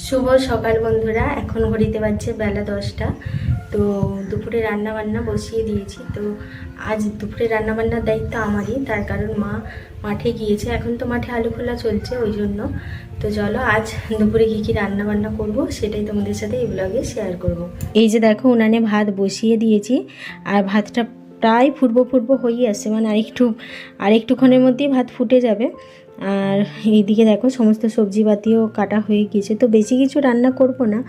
শুভ সকাল বন্ধুরা। এখন ঘড়িতে বাজছে বেলা 10টা। তো দুপুরে রান্না বান্না বসিয়ে দিয়েছি। তো আজ দুপুরে রান্না বান্নার দায়িত্ব আমারই, তার কারণ মা মাঠে গিয়েছে। এখন তো মাঠে আলু খোলা চলছে, ওই জন্য। তো চলো আজ দুপুরে কী কী রান্না বান্না করবো সেটাই তোমাদের সাথে এই ব্লগে শেয়ার করব। এই যে দেখো, উনানে ভাত বসিয়ে দিয়েছি, আর ভাতটা প্রায় ফুটবো হয়ে আসছে, মানে আরেকটুক্ষণের মধ্যেই ভাত ফুটে যাবে। আর এইদিকে দেখো সমস্ত সবজিপাতিও কাটা হয়ে গিয়েছে। তো বেশি কিছু রান্না করব না।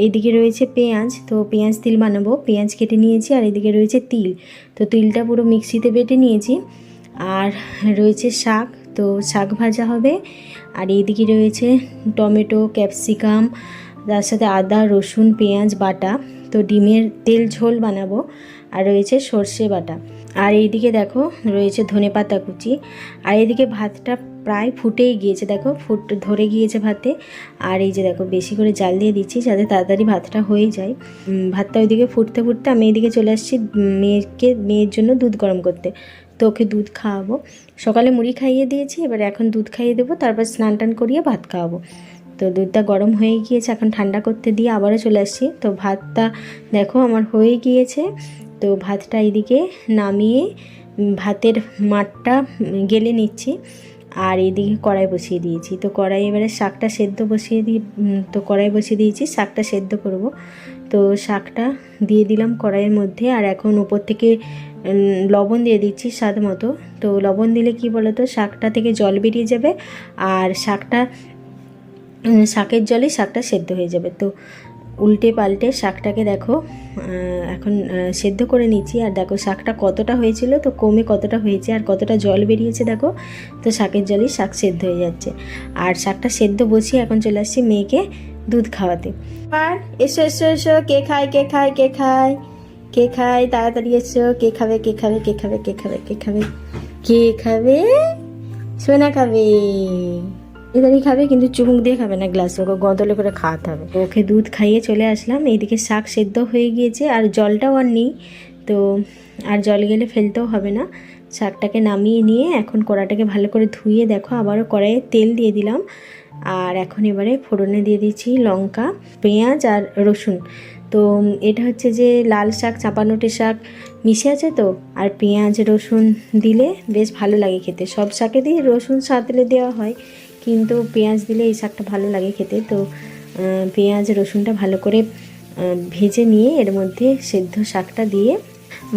এইদিকে রয়েছে পেঁয়াজ, তো পেঁয়াজ তিল বানাবো। পেঁয়াজ কেটে নিয়েছি। আর এদিকে রয়েছে তিল, তো তিলটা পুরো মিক্সিতে বেটে নিয়েছি। আর রয়েছে শাক, তো শাক ভাজা হবে। আর এইদিকে রয়েছে টমেটো, ক্যাপসিকাম, তার সাথে আদা রসুন পেঁয়াজ বাটা। তো ডিমের তেল ঝোল বানাবো। আর রয়েছে সর্ষে বাটা। আর এইদিকে দেখো রয়েছে ধনেপাতা কুচি। আর এইদিকে ভাতটা প্রায় ফুটেই গিয়েছে, দেখো ধরে গিয়েছে ভাতে। আর এই যে দেখো বেশি করে জাল দিয়ে দিচ্ছি যাতে তাড়াতাড়ি ভাতটা হয়ে যায়। ভাতটা ওইদিকে ফুটতে ফুটতে আমি এইদিকে চলে আসছি মেয়ের জন্য দুধ গরম করতে। তো ওকে দুধ খাওয়াবো। সকালে মুড়ি খাইয়ে দিয়েছি, এবার এখন দুধ খাইয়ে দেবো, তারপর স্নান টান করিয়ে ভাত খাওয়াবো। তো দুধটা গরম হয়ে গিয়েছে, এখন ঠান্ডা করতে দিয়ে আবারও চলে আসছি। তো ভাতটা দেখো আমার হয়ে গিয়েছে। তো ভাতটা এদিকে নামিয়ে ভাতের মাঠটা গেলে নিচ্ছি। আর এইদিকে কড়াই বসিয়ে দিয়েছি। তো কড়াই এবারে শাকটা সেদ্ধ বসিয়ে কড়াই বসিয়ে দিয়েছি, শাকটা সেদ্ধ করব। তো শাকটা দিয়ে দিলাম কড়াইয়ের মধ্যে। আর এখন উপর থেকে লবণ দিয়ে দিচ্ছি স্বাদ মতো। তো লবণ দিলে কি বলো তো, শাকটা থেকে জল বেরিয়ে যাবে, আর শাকের জলে শাকটা সেদ্ধ হয়ে যাবে। তো উল্টে পাল্টে শাকটাকে দেখো এখন সেদ্ধ করে নিচ্ছি। আর দেখো শাকটা কতটা হয়েছিল, তো কমে কতটা হয়েছে, আর কতটা জল বেরিয়েছে দেখো। তো শাকের জলেই শাক সেদ্ধ হয়ে যাচ্ছে। আর শাকটা সেদ্ধ বসিয়ে এখন চলে আসছি মেয়েকে দুধ খাওয়াতে। আর এসো এসো এসো, কে খায় কে খায় কে খায় কে খায়, তাড়াতাড়ি এসো। কে খাবে কে খাবে কে খাবে কে খাবে কে খাবে কে খাবে? সোনা খাবে, এদারি খাবে, কিন্তু চুমুক দিয়ে খাবে না, গ্লাস ওকে গদলে করে খাওয়াতে হবে। ওকে দুধ খাইয়ে চলে আসলাম। এইদিকে শাক সেদ্ধ হয়ে গিয়েছে, আর জলটাও আর নেই। তো আর জল গেলে ফেলতেও হবে না। শাকটাকে নামিয়ে নিয়ে এখন কড়াটাকে ভালো করে ধুয়ে দেখো আবারও কড়াইয়ে তেল দিয়ে দিলাম। আর এখন এবারে ফোড়নে দিয়ে দিচ্ছি লঙ্কা, পেঁয়াজ আর রসুন। তো এটা হচ্ছে যে লাল শাক চাপানোটে শাক মিশে আছে তো। আর পেঁয়াজ রসুন দিলে বেশ ভালো লাগে খেতে। সব শাকে দিয়ে রসুন সাঁতলে দেওয়া হয়, কিন্তু পেঁয়াজ দিলে এই শাকটা ভালো লাগে খেতে। তো পেঁয়াজ রসুনটা ভালো করে ভেজে নিয়ে এর মধ্যে সেদ্ধ শাকটা দিয়ে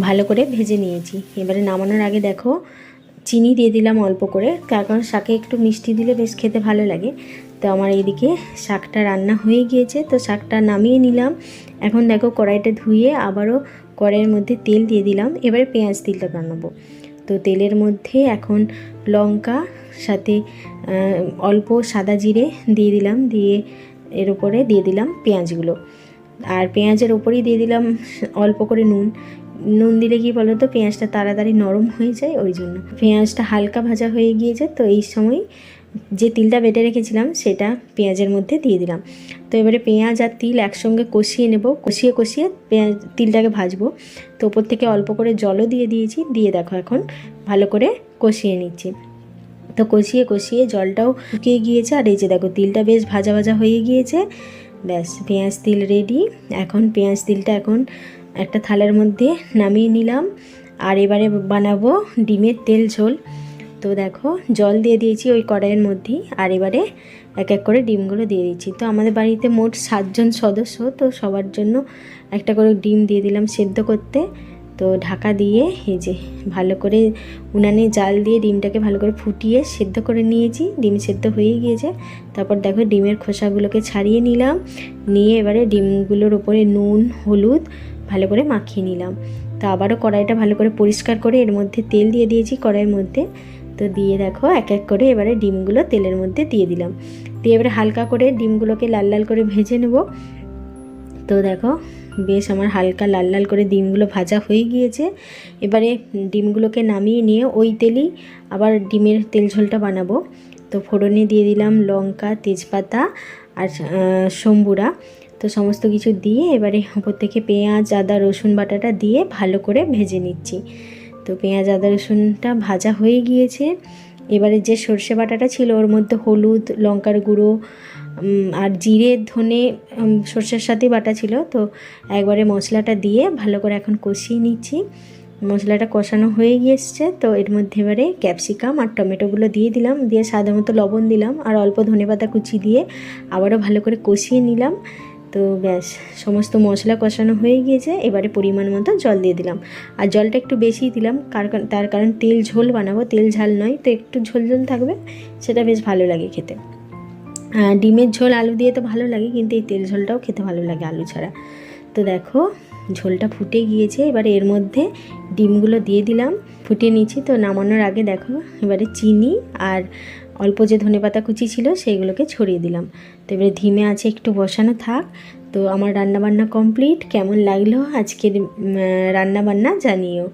ভালো করে ভেজে নিয়েছি। এবারে নামানোর আগে দেখো চিনি দিয়ে দিলাম অল্প করে, কারণ শাকে একটু মিষ্টি দিলে বেশ খেতে ভালো লাগে। তো আমার এইদিকে শাকটা রান্না হয়ে গিয়েছে, তো শাকটা নামিয়ে নিলাম। এখন দেখো কড়াইটা ধুয়ে আবারও কড়াইয়ের মধ্যে তেল দিয়ে দিলাম। এবারে পেঁয়াজ তিলটা বানাবো। তো তেলের মধ্যে এখন লঙ্কা সাথে অল্প সাদা জিরে দিয়ে দিলাম, দিয়ে এর উপরে দিয়ে দিলাম পেঁয়াজগুলো। আর পেঁয়াজের ওপরেই দিয়ে দিলাম অল্প করে নুন দিলে কি বলো তো, পেঁয়াজটা তাড়াতাড়ি নরম হয়ে যায়, ওই জন্য। পেঁয়াজটা হালকা ভাজা হয়ে গিয়েছে, তো এই সময় যে তিলটা বেটে রেখেছিলাম সেটা পেঁয়াজের মধ্যে দিয়ে দিলাম। তো এবারে পেঁয়াজ আর তিল একসঙ্গে কষিয়ে নেব, কষিয়ে তিলটাকে ভাজবো। তো ওপর থেকে অল্প করে জলও দিয়ে দিয়েছি, দিয়ে দেখো এখন ভালো করে কষিয়ে নিচ্ছি। তো কষিয়ে জলটাও শুকিয়ে গিয়েছে। আর এই যে দেখো তিলটা বেশ ভাজা ভাজা হয়ে গিয়েছে। ব্যাস পেঁয়াজ তিল রেডি। এখন পেঁয়াজ তিলটা এখন একটা থালার মধ্যে নামিয়ে নিলাম। আর এবারে বানাবো ডিমের তেল ঝোল। তো দেখো জল দিয়ে দিয়েছি ওই কড়াইয়ের মধ্যেই। আর এবারে এক এক করে ডিমগুলো দিয়ে দিচ্ছি। তো আমাদের বাড়িতে মোট 7 জন সদস্য, তো সবার জন্য একটা করে ডিম দিয়ে দিলাম সেদ্ধ করতে। তো ঢাকা দিয়ে এই যে ভালো করে উনানে জাল দিয়ে ডিমটাকে ভালো করে ফুটিয়ে সেদ্ধ করে নিয়েছি। ডিম সেদ্ধ হয়ে গিয়েছে। তারপর দেখো ডিমের খোসাগুলোকে ছাড়িয়ে নিলাম, নিয়ে এবারে ডিমগুলোর উপরে নুন হলুদ ভালো করে মাখিয়ে নিলাম। তো আবারও কড়াইটা ভালো করে পরিষ্কার করে এর মধ্যে তেল দিয়ে দিয়েছি কড়াইয়ের মধ্যে। তো দিয়ে দেখো এক এক করে এবারে ডিমগুলো তেলের মধ্যে দিয়ে দিলাম। দিয়ে এবারে হালকা করে ডিমগুলোকে লাল লাল করে ভেজে নেব। তো দেখো বেশ আমার হালকা লাল লাল করে ডিমগুলো ভাজা হয়ে গিয়েছে। এবারে ডিমগুলোকে নামিয়ে নিয়ে ওই তেলেই আবার ডিমের তেল ঝোলটা বানাবো। তো ফোড়নে দিয়ে দিলাম লঙ্কা, তেজপাতা আর সম্বুরা। তো সমস্ত কিছু দিয়ে এবারে উপর থেকে পেঁয়াজ আদা রসুন বাটাটা দিয়ে ভালো করে ভেজে নিচ্ছি। তো পেঁয়াজ আদা রসুনটা ভাজা হয়ে গিয়েছে। এবারে যে সর্ষে বাটাটা ছিল ওর মধ্যে হলুদ লঙ্কার গুঁড়ো আর জিরে ধনে সর্ষের সাথেই বাটা ছিল। তো একবারে মশলাটা দিয়ে ভালো করে এখন কষিয়ে নিচ্ছি। মশলাটা কষানো হয়ে গিয়েছে, তো এর মধ্যে এবারে ক্যাপসিকাম আর টমেটোগুলো দিয়ে দিলাম, দিয়ে স্বাদ মতো লবণ দিলাম আর অল্প ধনেপাতা কুচি দিয়ে আবারও ভালো করে কষিয়ে নিলাম। তো ব্যাস, সমস্ত মশলা কষানো হয়ে গিয়েছে। এবারে পরিমাণ মতো জল দিয়ে দিলাম, আর জলটা একটু বেশিই দিলাম, তার কারণ তেল ঝোল বানাবো, তেল ঝাল নয়, তো একটু ঝোল ঝোল থাকবে, সেটা বেশ ভালো লাগে খেতে। ডিমের ঝোল আলু দিয়ে তো ভালো লাগে, কিন্তু এই তেল ঝোলটাও খেতে ভালো লাগে আলু ছাড়া। তো দেখো ঝোলটা ফুটে গিয়েছে, এবারে এর মধ্যে ডিমগুলো দিয়ে দিলাম, ফুটিয়ে নিচ্ছি। তো নামানোর আগে দেখো এবারে চিনি আর অল্প যে ধনেপাতা কুচি ছিল সেইগুলোকে ছড়িয়ে দিলাম। তো এবারে ধিমে আছে একটু বসানো থাক। তো আমার রান্নাবান্না কমপ্লিট। কেমন লাগলো আজকের রান্নাবান্না জানিও।